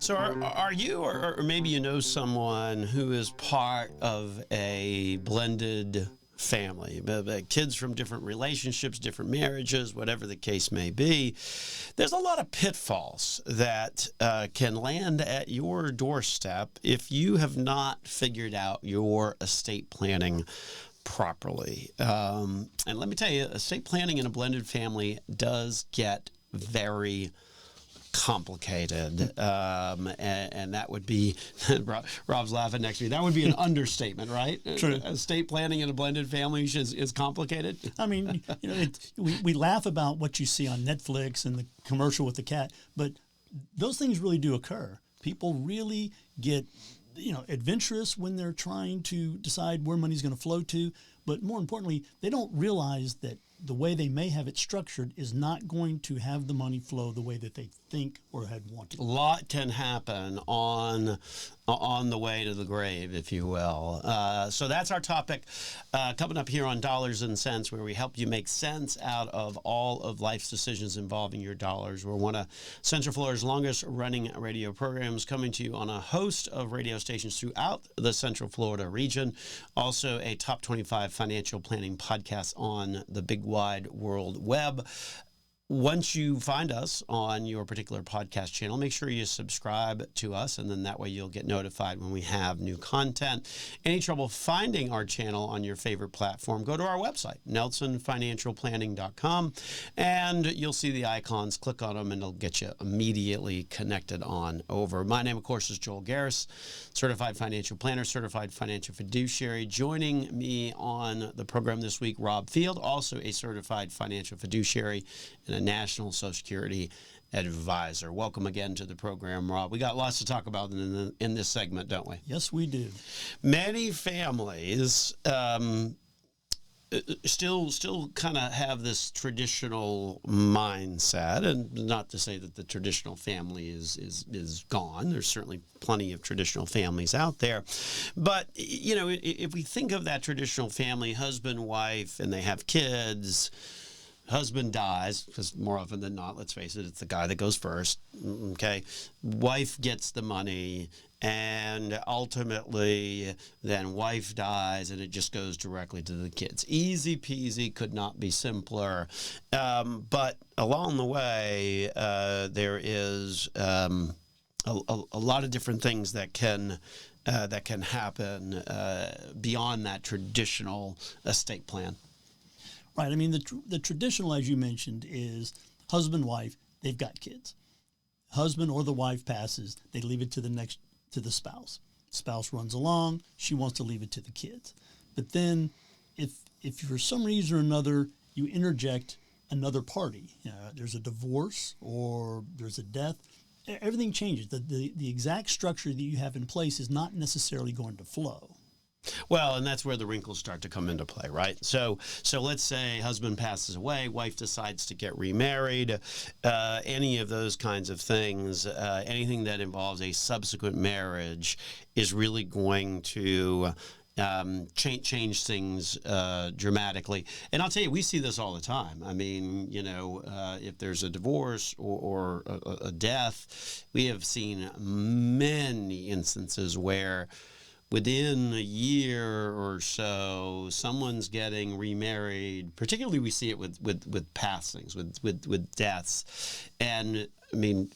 So are you, or maybe you know someone who is part of a blended family, kids from different relationships, different marriages, whatever the case may be? There's a lot of pitfalls that can land at your doorstep if you have not figured out your estate planning properly. And let me tell you, estate planning in a blended family does get very complicated, and that would be Rob's laughing next to me. That would be an understatement, right? True. Estate planning in a blended family is complicated. I mean, we laugh about what you see on Netflix and the commercial with the cat, but those things really do occur. People really get adventurous when they're trying to decide where money's going to flow to, but more importantly, they don't realize that the way they may have it structured is not going to have the money flow the way that they think or had wanted. A lot can happen on the way to the grave, if you will. So that's our topic coming up here on Dollars and Cents, where we help you make sense out of all of life's decisions involving your dollars. We're one of Central Florida's longest running radio programs, coming to you on a host of radio stations throughout the Central Florida region. Also a top 25 financial planning podcast on the big wide world web. Once you find us on your particular podcast channel, make sure you subscribe to us, and then that way you'll get notified when we have new content. Any trouble finding our channel on your favorite platform, go to our website, nelsonfinancialplanning.com, and you'll see the icons. Click on them, and it'll get you immediately connected on over. My name, of course, is Joel Garris, certified financial planner, certified financial fiduciary. Joining me on the program this week, Rob Field, also a certified financial fiduciary and a National Social Security advisor. Welcome again to the program, Rob. We got lots to talk about in this segment, don't we? Yes, we do. Many families still kind of have this traditional mindset, and not to say that the traditional family is gone. There's certainly plenty of traditional families out there. But, if we think of that traditional family, husband, wife, and they have kids, husband dies, because more often than not, let's face it, it's the guy that goes first, okay? Wife gets the money, and ultimately then wife dies, and it just goes directly to the kids. Easy peasy, could not be simpler. But along the way, there is a lot of different things that can happen beyond that traditional estate plan. Right. I mean, the traditional, as you mentioned, is husband, wife, they've got kids. Husband or the wife passes, they leave it to the spouse. Spouse runs along, she wants to leave it to the kids. But then if for some reason or another you interject another party, there's a divorce or there's a death, everything changes. The exact structure that you have in place is not necessarily going to flow. Well, and that's where the wrinkles start to come into play, right? So let's say husband passes away, wife decides to get remarried, any of those kinds of things, anything that involves a subsequent marriage is really going to change things dramatically. And I'll tell you, we see this all the time. I mean, if there's a divorce or a death, we have seen many instances where within a year or so, someone's getting remarried. Particularly, we see it with passings, with deaths. And I mean,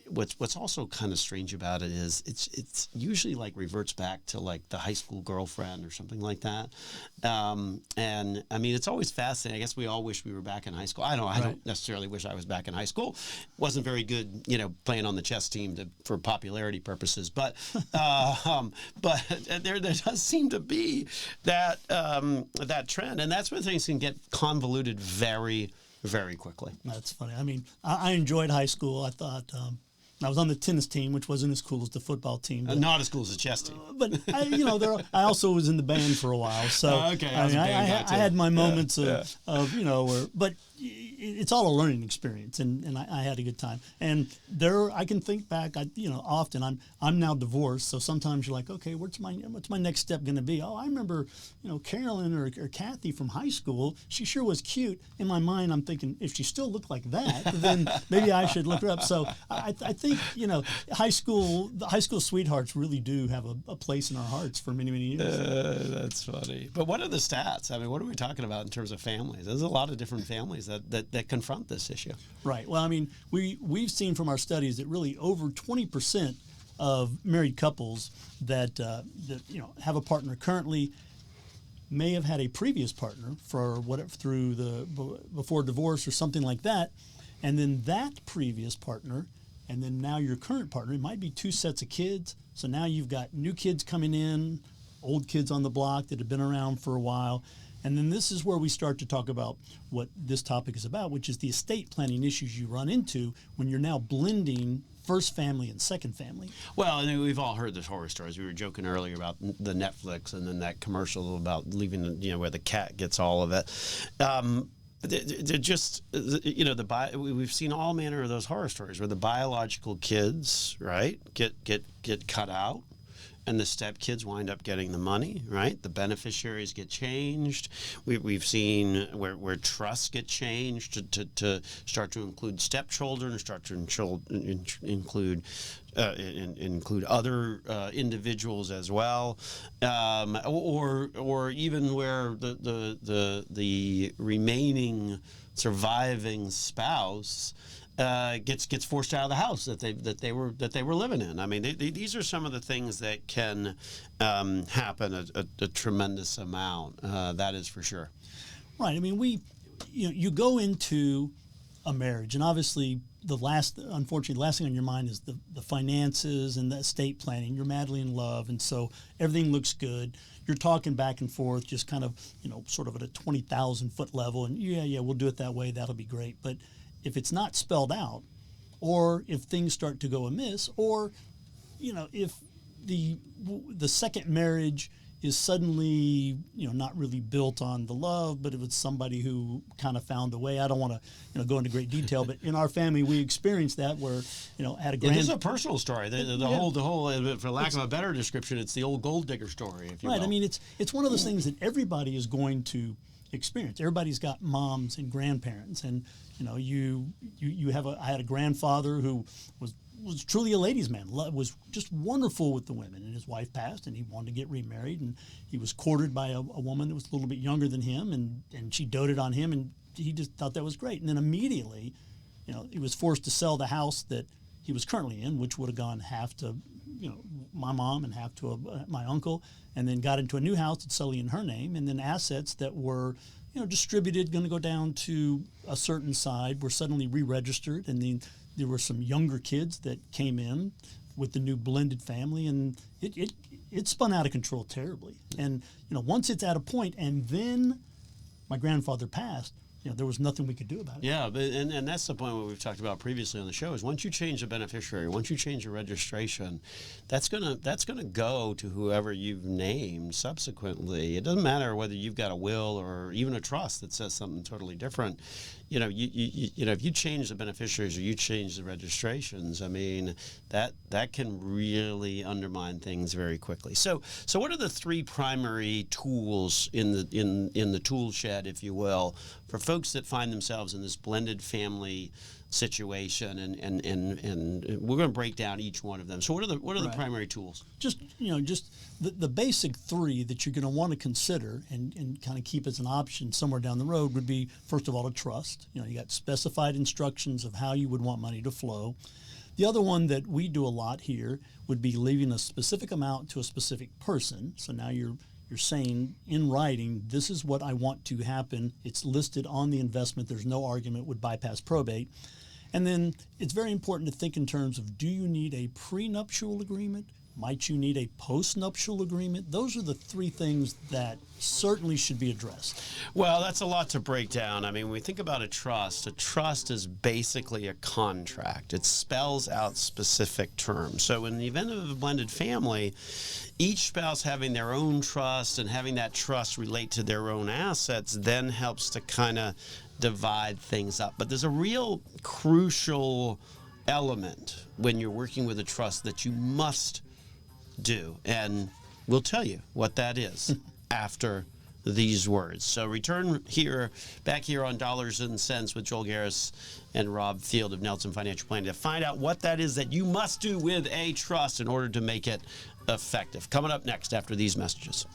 what's also kind of strange about it is it's usually like reverts back to like the high school girlfriend or something like that. And I mean, it's always fascinating. I guess we all wish we were back in high school. I don't necessarily wish I was back in high school. Wasn't very good, playing on the chess team for popularity purposes. But there does seem to be that trend, and that's when things can get convoluted very, very quickly. That's funny. I mean, I enjoyed high school. I thought I was on the tennis team, which wasn't as cool as the football team. But, not as cool as the chess team. But I also was in the band for a while. So okay, I had my moments but it's all a learning experience, and I had a good time. And I can think back. Often I'm now divorced, so sometimes you're like, okay, what's my next step going to be? Oh, I remember, Carolyn or Kathy from high school. She sure was cute. In my mind, I'm thinking if she still looked like that, then maybe I should look her up. So I think think, the high school sweethearts really do have a place in our hearts for many, many years. That's funny. But what are the stats? I mean, what are we talking about in terms of families? There's a lot of different families that confront this issue. Right. Well, I mean, we've seen from our studies that really over 20% of married couples that have a partner currently may have had a previous partner for before divorce or something like that, and then that previous partner, and then now your current partner. It might be two sets of kids. So now you've got new kids coming in, old kids on the block that have been around for a while. And then this is where we start to talk about what this topic is about, which is the estate planning issues you run into when you're now blending first family and second family. Well, and we've all heard the horror stories. We were joking earlier about the Netflix and then that commercial about leaving, where the cat gets all of it. They're just, we've seen all manner of those horror stories where the biological kids, right, get cut out. And the stepkids wind up getting the money, right? The beneficiaries get changed. We've seen where trusts get changed to start to include stepchildren, start to include other individuals as well, or even where the remaining surviving spouse gets forced out of the house that they were living in. I mean, these are some of the things that can happen a tremendous amount. That is for sure. Right. I mean, you go into a marriage, and obviously unfortunately, the last thing on your mind is the finances and the estate planning. You're madly in love, and so everything looks good. You're talking back and forth, just kind of sort of at a 20,000-foot level, and we'll do it that way. That'll be great, but if it's not spelled out, or if things start to go amiss, or if the second marriage is suddenly not really built on the love, but it was somebody who kind of found a way. I don't want to go into great detail, but in our family we experienced that where had a grand. This is a personal story. The whole for lack of a better description, it's the old gold digger story, if you will. Right. I mean, it's one of those things that everybody is going to experience. Everybody's got moms and grandparents, and I had a grandfather who was truly a ladies' man, was just wonderful with the women, and his wife passed and he wanted to get remarried, and he was courted by a woman that was a little bit younger than him, and she doted on him, and he just thought that was great. And then immediately he was forced to sell the house that he was currently in, which would have gone half to my mom and half to my uncle, and then got into a new house that's solely in her name, and then assets that were distributed, going to go down to a certain side, were suddenly re-registered, and then there were some younger kids that came in with the new blended family, and it spun out of control terribly. And once it's at a point, and then my grandfather passed, there was nothing we could do about it. Yeah, and that's the point what we've talked about previously on the show is once you change the beneficiary, once you change the registration, that's gonna go to whoever you've named subsequently. It doesn't matter whether you've got a will or even a trust that says something totally different. If you change the beneficiaries or you change the registrations, I mean that can really undermine things very quickly. So what are the three primary tools in the tool shed, if you will, for folks that find themselves in this blended family situation, and we're going to break down each one of them. So what are the primary tools? Just the basic three that you're going to want to consider and kind of keep as an option somewhere down the road would be, first of all, a trust. You got specified instructions of how you would want money to flow. The other one that we do a lot here would be leaving a specific amount to a specific person. So now you're saying in writing, this is what I want to happen. It's listed on the investment. There's no argument, would bypass probate. And then it's very important to think in terms of, do you need a prenuptial agreement? Might you need a postnuptial agreement? Those are the three things that certainly should be addressed. Well, that's a lot to break down. I mean, when we think about a trust is basically a contract. It spells out specific terms. So in the event of a blended family, each spouse having their own trust and having that trust relate to their own assets then helps to kind of divide things up. But there's a real crucial element when you're working with a trust that you must do, and we'll tell you what that is after these words. So return back here on Dollars and Cents with Joel Garris and Rob Field of Nelson Financial Planning to find out what that is that you must do with a trust in order to make it effective. Coming up next after these messages.